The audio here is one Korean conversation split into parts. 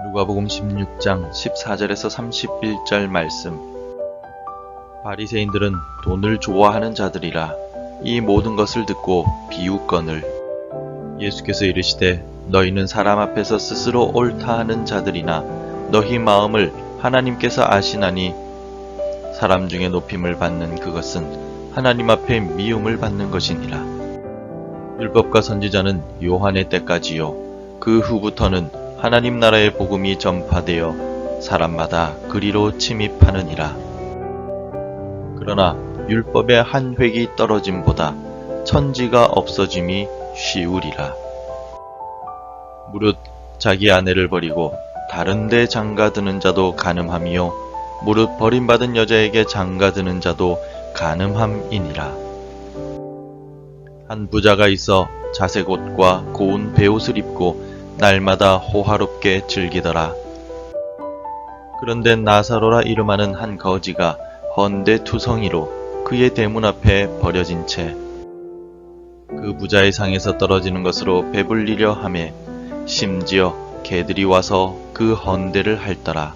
누가복음 16장 14절에서 31절 말씀. 바리새인들은 돈을 좋아하는 자들이라 이 모든 것을 듣고 비웃거늘 예수께서 이르시되 너희는 사람 앞에서 스스로 옳다 하는 자들이나 너희 마음을 하나님께서 아시나니 사람 중에 높임을 받는 그것은 하나님 앞에 미움을 받는 것이니라. 율법과 선지자는 요한의 때까지요 그 후부터는 하나님 나라의 복음이 전파되어 사람마다 그리로 침입하느니라. 그러나 율법의 한 획이 떨어짐보다 천지가 없어짐이 쉬우리라. 무릇 자기 아내를 버리고 다른 데 장가드는 자도 간음함이요 무릇 버림받은 여자에게 장가드는 자도 간음함이니라. 한 부자가 있어 자색 옷과 고운 베옷을 입고 날마다 호화롭게 즐기더라. 그런데 나사로라 이름하는 한 거지가 헌데 투성이로 그의 대문 앞에 버려진 채 그 부자의 상에서 떨어지는 것으로 배불리려 하매 심지어 개들이 와서 그 헌데를 핥더라.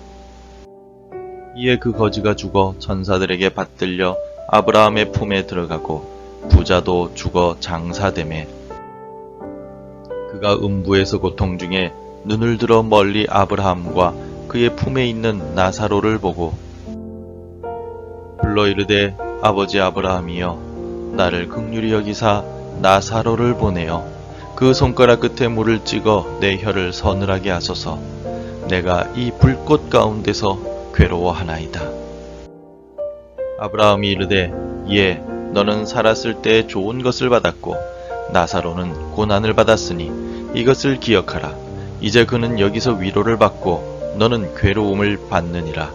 이에 그 거지가 죽어 천사들에게 받들려 아브라함의 품에 들어가고 부자도 죽어 장사되매 그가 음부에서 고통 중에 눈을 들어 멀리 아브라함과 그의 품에 있는 나사로를 보고 불러 이르되 아버지 아브라함이여 나를 긍휼히 여기사 나사로를 보내어 그 손가락 끝에 물을 찍어 내 혀를 서늘하게 하소서. 내가 이 불꽃 가운데서 괴로워하나이다. 아브라함이 이르되 예 너는 살았을 때 좋은 것을 받았고 나사로는 고난을 받았으니 이것을 기억하라. 이제 그는 여기서 위로를 받고 너는 괴로움을 받느니라.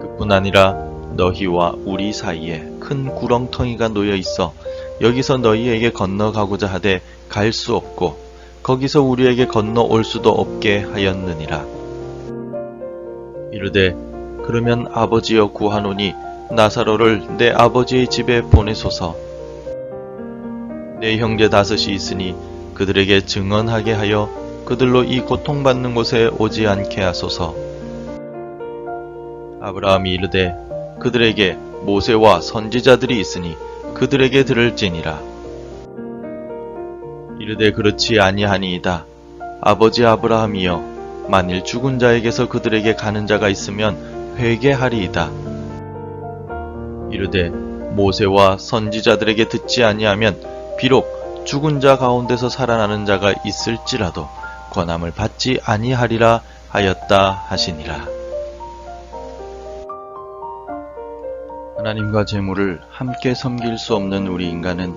그뿐 아니라 너희와 우리 사이에 큰 구렁텅이가 놓여 있어 여기서 너희에게 건너가고자 하되 갈 수 없고 거기서 우리에게 건너올 수도 없게 하였느니라. 이르되 그러면 아버지여 구하노니 나사로를 내 아버지의 집에 보내소서. 내 형제 다섯이 있으니 그들에게 증언하게 하여 그들로 이 고통받는 곳에 오지 않게 하소서. 아브라함이 이르되 그들에게 모세와 선지자들이 있으니 그들에게 들을지니라. 이르되 그렇지 아니하니이다. 아버지 아브라함이여 만일 죽은 자에게서 그들에게 가는 자가 있으면 회개하리이다. 이르되 모세와 선지자들에게 듣지 아니하면 비록 죽은 자 가운데서 살아나는 자가 있을지라도 권함을 받지 아니하리라 하였다 하시니라. 하나님과 재물을 함께 섬길 수 없는 우리 인간은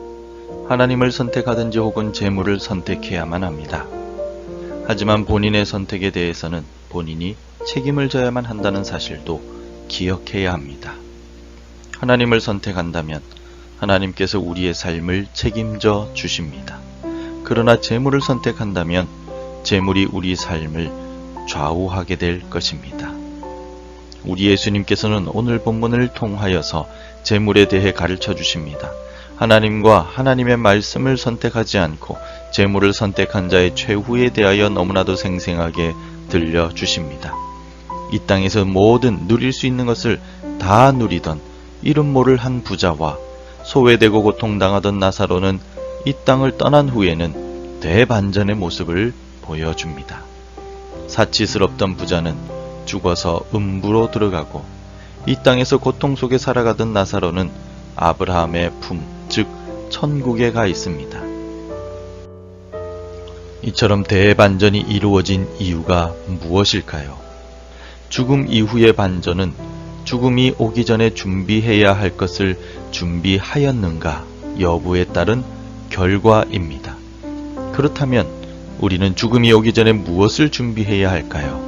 하나님을 선택하든지 혹은 재물을 선택해야만 합니다. 하지만 본인의 선택에 대해서는 본인이 책임을 져야만 한다는 사실도 기억해야 합니다. 하나님을 선택한다면 하나님께서 우리의 삶을 책임져 주십니다. 그러나 재물을 선택한다면 재물이 우리 삶을 좌우하게 될 것입니다. 우리 예수님께서는 오늘 본문을 통하여서 재물에 대해 가르쳐 주십니다. 하나님과 하나님의 말씀을 선택하지 않고 재물을 선택한 자의 최후에 대하여 너무나도 생생하게 들려주십니다. 이 땅에서 모든 누릴 수 있는 것을 다 누리던 이름 모를 한 부자와 소외되고 고통당하던 나사로는 이 땅을 떠난 후에는 대반전의 모습을 보여줍니다. 사치스럽던 부자는 죽어서 음부로 들어가고 이 땅에서 고통 속에 살아가던 나사로는 아브라함의 품, 즉 천국에 가 있습니다. 이처럼 대반전이 이루어진 이유가 무엇일까요? 죽음 이후의 반전은 죽음이 오기 전에 준비해야 할 것을 준비하였는가 여부에 따른 결과입니다. 그렇다면 우리는 죽음이 오기 전에 무엇을 준비해야 할까요?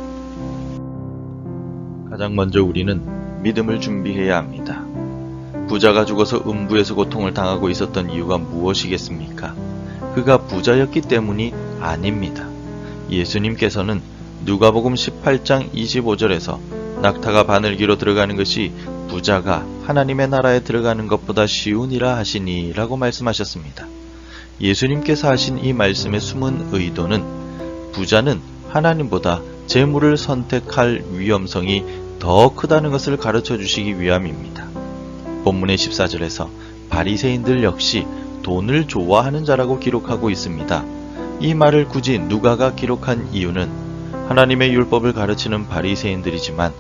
가장 먼저 우리는 믿음을 준비해야 합니다. 부자가 죽어서 음부에서 고통을 당하고 있었던 이유가 무엇이겠습니까? 그가 부자였기 때문이 아닙니다. 예수님께서는 누가복음 18장 25절에서 낙타가 바늘기로 들어가는 것이 부자가 하나님의 나라에 들어가는 것보다 쉬우니라 하시니 라고 말씀하셨습니다. 예수님께서 하신 이 말씀의 숨은 의도는 부자는 하나님보다 재물을 선택할 위험성이 더 크다는 것을 가르쳐 주시기 위함입니다. 본문의 14절에서 바리새인들 역시 돈을 좋아하는 자라고 기록하고 있습니다. 이 말을 굳이 누가가 기록한 이유는 하나님의 율법을 가르치는 바리새인들이지만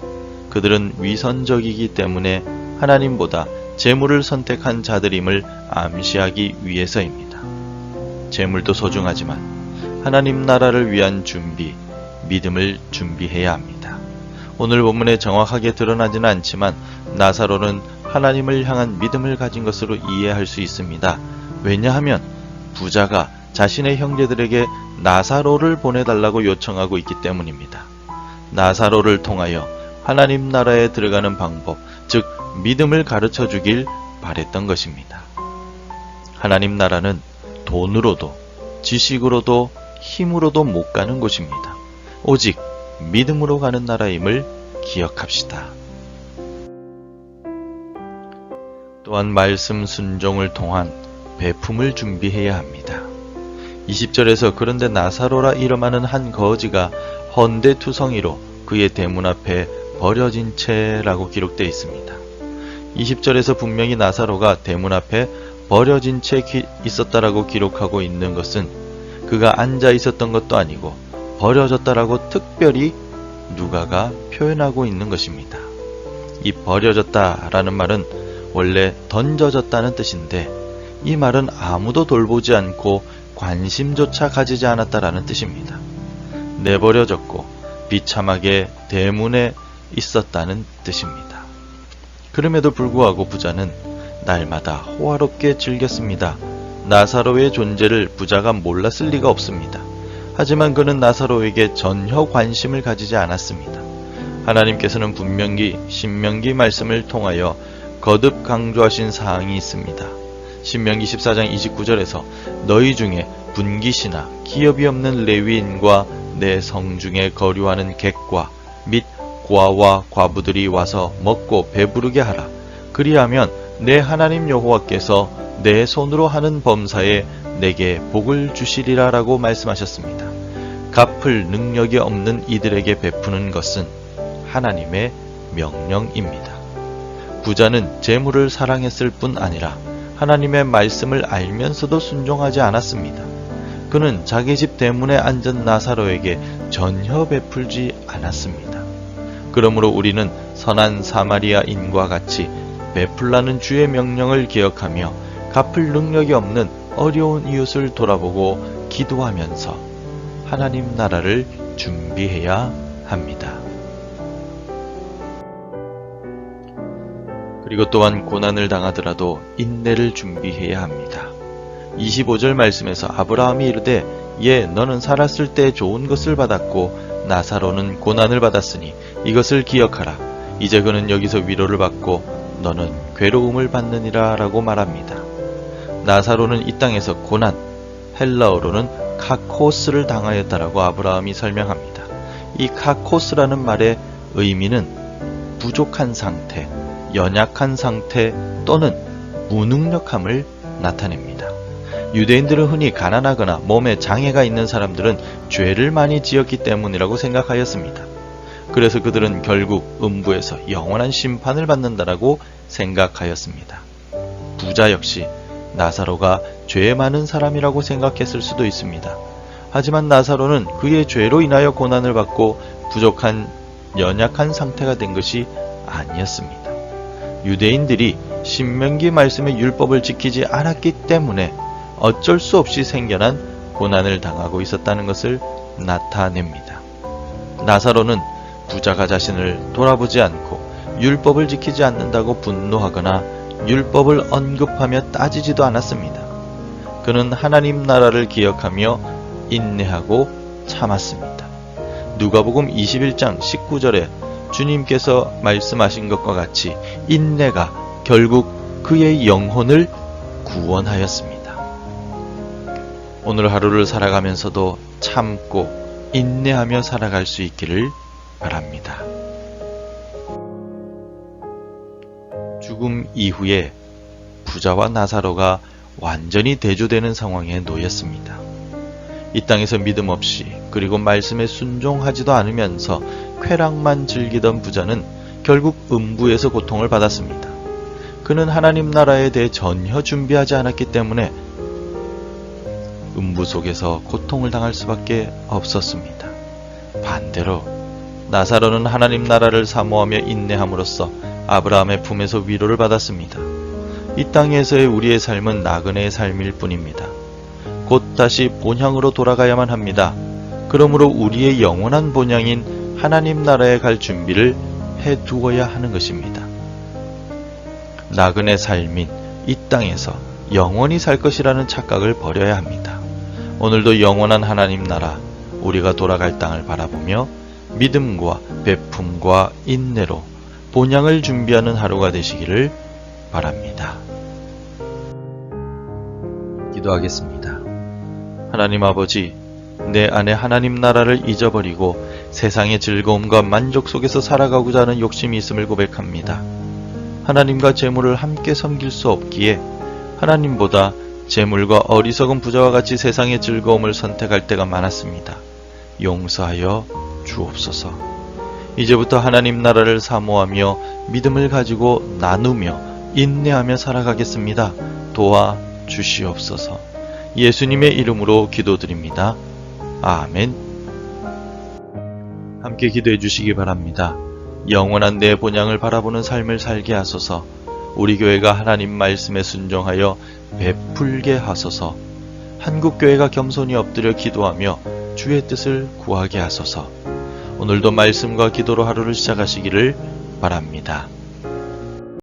그들은 위선적이기 때문에 하나님보다 재물을 선택한 자들임을 암시하기 위해서입니다. 재물도 소중하지만 하나님 나라를 위한 준비, 믿음을 준비해야 합니다. 오늘 본문에 정확하게 드러나지는 않지만 나사로는 하나님을 향한 믿음을 가진 것으로 이해할 수 있습니다. 왜냐하면 부자가 자신의 형제들에게 나사로를 보내달라고 요청하고 있기 때문입니다. 나사로를 통하여 하나님 나라에 들어가는 방법, 즉 믿음을 가르쳐 주길 바랬던 것입니다. 하나님 나라는 돈으로도 지식으로도 힘으로도 못 가는 곳입니다. 오직 믿음으로 가는 나라임을 기억합시다. 또한 말씀 순종을 통한 배품을 준비해야 합니다. 20절에서 그런데 나사로라 이름하는 한 거지가 헌데투성이로 그의 대문 앞에 버려진 채라고 기록되어 있습니다. 20절에서 분명히 나사로가 대문 앞에 버려진 채 있었다라고 기록하고 있는 것은 그가 앉아 있었던 것도 아니고 버려졌다라고 특별히 누가가 표현하고 있는 것입니다. 이 버려졌다라는 말은 원래 던져졌다는 뜻인데 이 말은 아무도 돌보지 않고 관심조차 가지지 않았다라는 뜻입니다. 내버려졌고 비참하게 대문에 있었다는 뜻입니다. 그럼에도 불구하고 부자는 날마다 호화롭게 즐겼습니다. 나사로의 존재를 부자가 몰랐을 리가 없습니다. 하지만 그는 나사로에게 전혀 관심을 가지지 않았습니다. 하나님께서는 분명히 신명기 말씀을 통하여 거듭 강조하신 사항이 있습니다. 신명기 14장 29절에서 너희 중에 분깃이나 기업이 없는 레위인과 내 성중에 거류하는 객과 및 고아와 과부들이 와서 먹고 배부르게 하라. 그리하면 내 하나님 여호와께서 내 손으로 하는 범사에 내게 복을 주시리라 라고 말씀하셨습니다. 갚을 능력이 없는 이들에게 베푸는 것은 하나님의 명령입니다. 부자는 재물을 사랑했을 뿐 아니라 하나님의 말씀을 알면서도 순종하지 않았습니다. 그는 자기 집 대문에 앉은 나사로에게 전혀 베풀지 않았습니다. 그러므로 우리는 선한 사마리아인과 같이 베풀라는 주의 명령을 기억하며 갚을 능력이 없는 어려운 이웃을 돌아보고 기도하면서 하나님 나라를 준비해야 합니다. 그리고 또한 고난을 당하더라도 인내를 준비해야 합니다. 25절 말씀에서 아브라함이 이르되 너는 살았을 때 좋은 것을 받았고 나사로는 고난을 받았으니 이것을 기억하라. 이제 그는 여기서 위로를 받고 너는 괴로움을 받느니라 라고 말합니다. 나사로는 이 땅에서 고난, 헬라어로는 카코스를 당하였다라고 아브라함이 설명합니다. 이 카코스라는 말의 의미는 부족한 상태, 연약한 상태 또는 무능력함을 나타냅니다. 유대인들은 흔히 가난하거나 몸에 장애가 있는 사람들은 죄를 많이 지었기 때문이라고 생각하였습니다. 그래서 그들은 결국 음부에서 영원한 심판을 받는다라고 생각하였습니다. 부자 역시 나사로가 죄 많은 사람이라고 생각했을 수도 있습니다. 하지만 나사로는 그의 죄로 인하여 고난을 받고 부족한 연약한 상태가 된 것이 아니었습니다. 유대인들이 신명기 말씀의 율법을 지키지 않았기 때문에 어쩔 수 없이 생겨난 고난을 당하고 있었다는 것을 나타냅니다. 나사로는 부자가 자신을 돌아보지 않고 율법을 지키지 않는다고 분노하거나 율법을 언급하며 따지지도 않았습니다. 그는 하나님 나라를 기억하며 인내하고 참았습니다. 누가복음 21장 19절에 주님께서 말씀하신 것과 같이 인내가 결국 그의 영혼을 구원하였습니다. 오늘 하루를 살아가면서도 참고 인내하며 살아갈 수 있기를 바랍니다. 죽음 이후에 부자와 나사로가 완전히 대조되는 상황에 놓였습니다. 이 땅에서 믿음 없이 그리고 말씀에 순종하지도 않으면서 쾌락만 즐기던 부자는 결국 음부에서 고통을 받았습니다. 그는 하나님 나라에 대해 전혀 준비하지 않았기 때문에 음부 속에서 고통을 당할 수밖에 없었습니다. 반대로 나사로는 하나님 나라를 사모하며 인내함으로써 아브라함의 품에서 위로를 받았습니다. 이 땅에서의 우리의 삶은 나그네의 삶일 뿐입니다. 곧 다시 본향으로 돌아가야만 합니다. 그러므로 우리의 영원한 본향인 하나님 나라에 갈 준비를 해두어야 하는 것입니다. 나그네 삶인 이 땅에서 영원히 살 것이라는 착각을 버려야 합니다. 오늘도 영원한 하나님 나라, 우리가 돌아갈 땅을 바라보며 믿음과 베품과 인내로 본향을 준비하는 하루가 되시기를 바랍니다. 기도하겠습니다. 하나님 아버지, 내 안에 하나님 나라를 잊어버리고 세상의 즐거움과 만족 속에서 살아가고자 하는 욕심이 있음을 고백합니다. 하나님과 재물을 함께 섬길 수 없기에 하나님보다 재물과 어리석은 부자와 같이 세상의 즐거움을 선택할 때가 많았습니다. 용서하여 주옵소서. 이제부터 하나님 나라를 사모하며 믿음을 가지고 나누며 인내하며 살아가겠습니다. 도와 주시옵소서. 예수님의 이름으로 기도드립니다. 아멘. 함께 기도해 주시기 바랍니다. 영원한 내 본향을 바라보는 삶을 살게 하소서. 우리 교회가 하나님 말씀에 순종하여 베풀게 하소서. 한국교회가 겸손히 엎드려 기도하며 주의 뜻을 구하게 하소서. 오늘도 말씀과 기도로 하루를 시작하시기를 바랍니다.